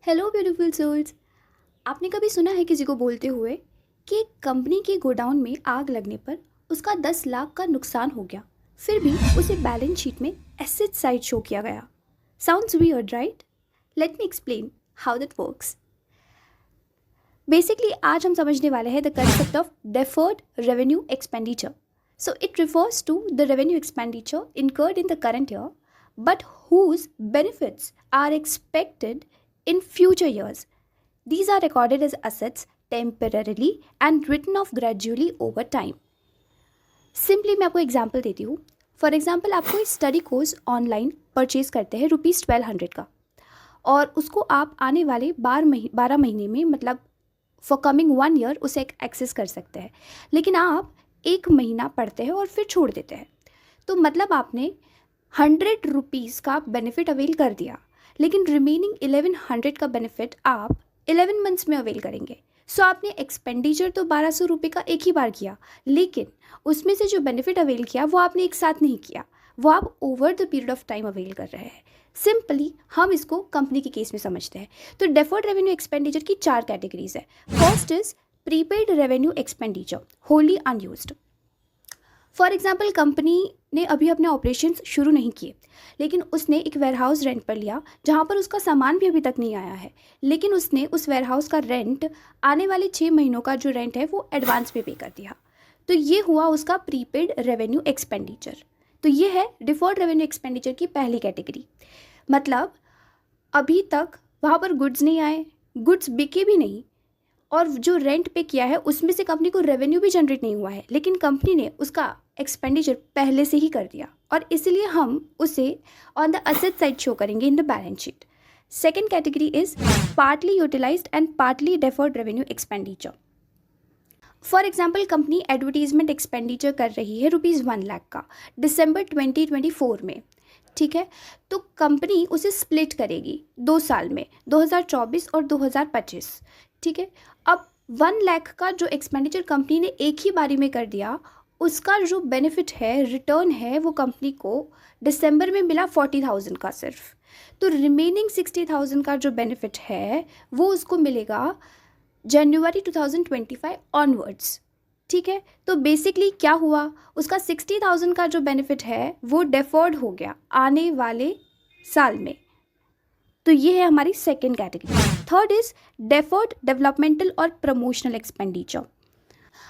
Hello beautiful souls. आपने कभी सुना है किसी को बोलते हुए कि एक कंपनी के गोडाउन में आग लगने पर उसका 10 लाख का नुकसान हो गया, फिर भी उसे बैलेंस शीट में एसेट साइड शो किया गया। Sounds weird, right? Let me explain how that works. Basically आज हम समझने वाले हैं the concept of deferred revenue expenditure. So it refers to the revenue expenditure incurred in the current year, but whose benefits are expected in future years. These are recorded as assets temporarily and written off gradually over time. Simply मैं आपको example देती हूँ. For example आप कोई study course online purchase करते हैं ₹1200 का, और उसको आप आने वाले 12 महीने में, मतलब फॉर कमिंग 1 ईयर उसे एक्सेस कर सकते हैं. लेकिन आप 1 महीना पढ़ते हैं और फिर छोड़ देते हैं. तो मतलब आपने ₹100 का बेनिफिट अवेल कर दिया, लेकिन रिमेनिंग 1100 का बेनिफिट आप 11 मंथ्स में अवेल करेंगे. सो आपने एक्सपेंडिचर तो ₹1200 का एक ही बार किया, लेकिन उसमें से जो बेनिफिट अवेल किया वो आपने एक साथ नहीं किया, वो आप over the period of time avail कर रहे हैं. सिंपली हम इसको कंपनी के केस में समझते हैं. तो डेफर्ड रेवेन्यू एक्सपेंडिचर की 4 कैटेगरीज है. First is prepaid revenue expenditure, Holi unused. For example company ने अभी अपने ऑपरेशंस शुरू नहीं किए, लेकिन उसने एक वेयरहाउस रेंट पर लिया जहाँ पर उसका सामान भी अभी तक नहीं आया है, लेकिन उसने उस वेयरहाउस का रेंट आने वाले 6 महीनों का जो रेंट है वो एडवांस में पे कर दिया. तो ये हुआ उसका प्रीपेड रेवेन्यू एक्सपेंडिचर. तो ये है डिफर्ड रेवेन्यू एक्सपेंडिचर की पहली कैटेगरी. मतलब अभी तक वहाँ पर गुड्स नहीं आए, गुड्स बिके भी नहीं, और जो रेंट पे किया है उसमें से कंपनी को रेवेन्यू भी जनरेट नहीं हुआ है, लेकिन कंपनी ने उसका एक्सपेंडिचर पहले से ही कर दिया, और इसलिए हम उसे on the asset side show करेंगे in the balance sheet. Second category is partly utilised and partly deferred revenue expenditure. For example company advertisement expenditure कर रही है ₹1 लाख का दिसंबर 2024 में. ठीक है, तो कंपनी उसे स्प्लिट करेगी 2 साल में, 2024 और 2025. ठीक है, अब 1 लाख का जो एक्सपेंडिचर कंपनी ने एक ही बारी में कर दिया, उसका जो बेनिफिट है, रिटर्न है, वो कंपनी को दिसंबर में मिला 40,000 का सिर्फ. तो रिमेनिंग 60,000 का जो बेनिफिट है वो उसको मिलेगा जनवरी 2025 ऑनवर्ड्स. ठीक है, तो बेसिकली क्या हुआ, उसका 60,000 का जो बेनिफिट है वो डेफर्ड हो गया आने वाले साल में. तो ये है हमारी second category. Third is deferred developmental और प्रमोशनल एक्सपेंडिचर.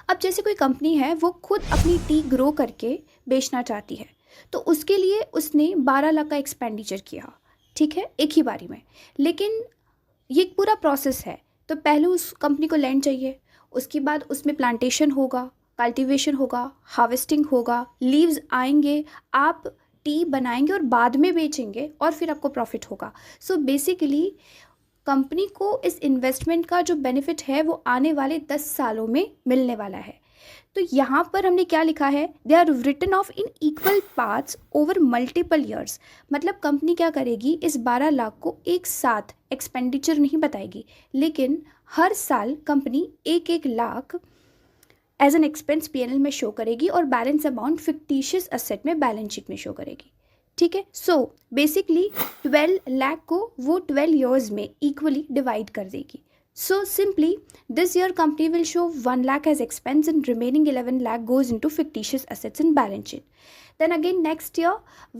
अब जैसे कोई कंपनी है, वो खुद अपनी टी ग्रो करके बेचना चाहती है, तो उसके लिए उसने 12 लाख का एक्सपेंडिचर किया, ठीक है, एक ही बारी में. लेकिन ये एक पूरा प्रोसेस है. तो पहले उस कंपनी को लैंड चाहिए, उसके बाद उसमें प्लांटेशन होगा, कल्टीवेशन होगा, हार्वेस्टिंग होगा, लीव्स आएंगे, आप टी बनाएंगे और बाद में बेचेंगे, और फिर आपको प्रॉफिट होगा. सो बेसिकली कंपनी को इस इन्वेस्टमेंट का जो बेनिफिट है वो आने वाले 10 सालों में मिलने वाला है. तो यहाँ पर हमने क्या लिखा है, they are written off in equal parts over multiple years. मतलब कंपनी क्या करेगी, इस 12 लाख को एक साथ एक्सपेंडिचर नहीं बताएगी, लेकिन हर साल company 1-1 lakh as an expense PNL में शो करेगी, और बैलेंस अमाउंट फिक्टिशियस एसेट में बैलेंस शीट में शो करेगी. ठीक है, सो बेसिकली 12 लाख को वो 12 ईयर्स में इक्वली डिवाइड कर देगी. So simply, this year company will show 1 lakh as expense and remaining 11 lakh goes into fictitious assets in balance sheet. Then again next year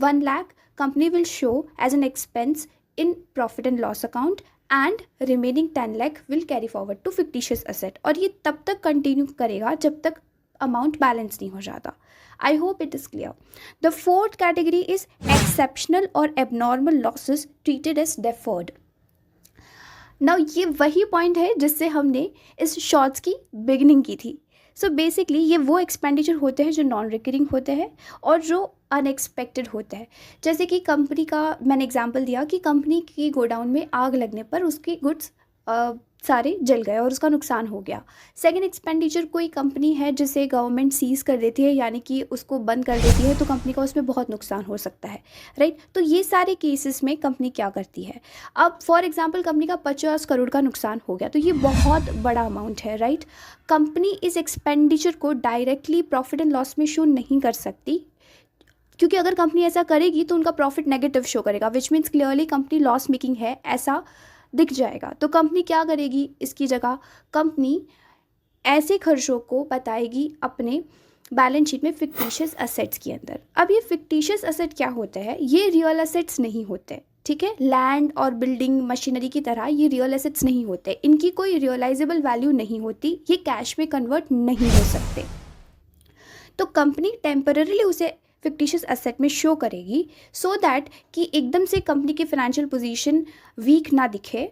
1 lakh company will show as an expense in profit and loss account, and remaining 10 lakh will carry forward to fictitious asset. और ये तब तक continue करेगा जब तक amount balance नहीं हो जाता. I hope it is clear. The fourth category is exceptional or abnormal losses treated as deferred. Now ये वही पॉइंट है जिससे हमने इस शॉर्ट्स की बिगिनिंग की थी. सो बेसिकली ये वो एक्सपेंडिचर होते हैं जो नॉन रिकरिंग होते हैं और जो अनएक्सपेक्टेड होते हैं. जैसे कि कंपनी का मैंने एग्जांपल दिया कि कंपनी की गोडाउन में आग लगने पर उसके गुड्स सारे जल गए और उसका नुकसान हो गया. सेकेंड एक्सपेंडिचर, कोई कंपनी है जिसे गवर्नमेंट सीज़ कर देती है, यानी कि उसको बंद कर देती है, तो कंपनी का उसमें बहुत नुकसान हो सकता है, राइट. तो ये सारे केसेस में कंपनी क्या करती है, अब फॉर एग्जांपल कंपनी का 50 करोड़ का नुकसान हो गया, तो ये बहुत बड़ा अमाउंट है, राइट. कंपनी इस एक्सपेंडिचर को डायरेक्टली प्रॉफिट एंड लॉस में शो नहीं कर सकती, क्योंकि अगर कंपनी ऐसा करेगी तो उनका प्रॉफिट नेगेटिव शो करेगा, which means clearly company loss making है, ऐसा दिख जाएगा। तो कंपनी क्या करेगी, इसकी जगह कंपनी ऐसे खर्चों को बताएगी अपने बैलेंस शीट में फिक्टिशियस असेट्स के अंदर। अब ये फिक्टिशियस असेट क्या होते हैं, ये रियल असेट्स नहीं होते, ठीक है। लैंड और बिल्डिंग मशीनरी की तरह ये रियल एसेट्स नहीं होते, इनकी कोई रियलाइजेबल वैल्यू नहीं होती, ये कैश में कन्वर्ट नहीं हो सकते। तो कंपनी टेम्पररीली उसे फिक्टिशियस एसेट में शो करेगी सो दैट कि एकदम से कंपनी की फाइनेंशियल पोजीशन वीक ना दिखे,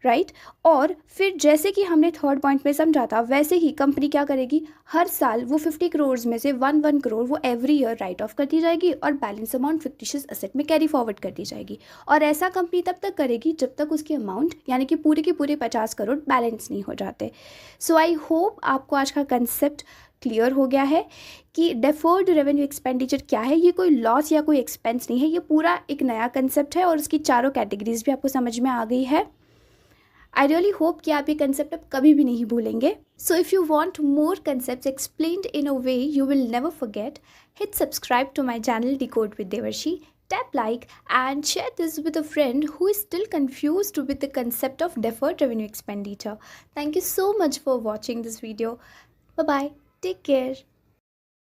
राइट। और फिर जैसे कि हमने थर्ड पॉइंट में समझा था, वैसे ही कंपनी क्या करेगी, हर साल वो 50 करोड़ में से 1 करोड़ वो एवरी ईयर राइट ऑफ कर दी जाएगी और बैलेंस अमाउंट फिक्टिशियस एसेट में कैरी फॉरवर्ड कर दी जाएगी। और ऐसा कंपनी तब तक करेगी जब तक उसकी अमाउंट यानी कि पूरे के पूरे 50 करोड़ बैलेंस नहीं हो जाते। सो आई होप आपको आज का कंसेप्ट क्लियर हो गया है कि डेफर्ड रेवेन्यू एक्सपेंडिचर क्या है। ये कोई लॉस या कोई एक्सपेंस नहीं है, ये पूरा एक नया कंसेप्ट है और उसकी चारों कैटेगरीज भी आपको समझ में आ गई है। आई रियली होप कि आप ये कंसेप्ट अब कभी भी नहीं भूलेंगे। So if you want more concept explained in a way you will never forget, hit subscribe to my channel decode with Devarshi, tap like and share this with a friend who is still confused with the concept of deferred revenue expenditure. Thank you so much for watching this video. Bye bye. Take care.